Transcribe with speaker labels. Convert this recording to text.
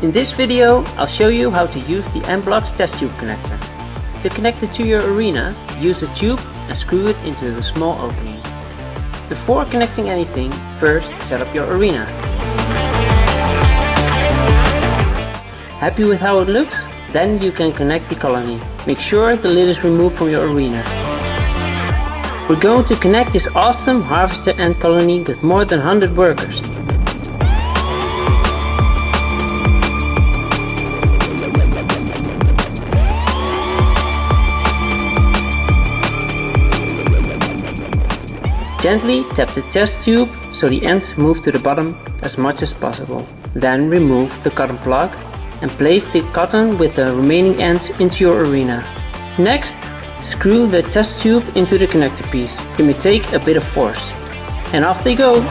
Speaker 1: In this video, I'll show you how to use the Ant-Blox test tube connector. To connect it to your arena, use a tube and screw it into the small opening. Before connecting anything, first set up your arena. Happy with how it looks? Then you can connect the colony. Make sure the lid is removed from your arena. We're going to connect this awesome harvester ant colony with more than 100 workers. Gently tap the test tube so the ants move to the bottom as much as possible. Then remove the cotton plug and place the cotton with the remaining ants into your arena. Next, screw the test tube into the connector piece. It may take a bit of force. And off they go!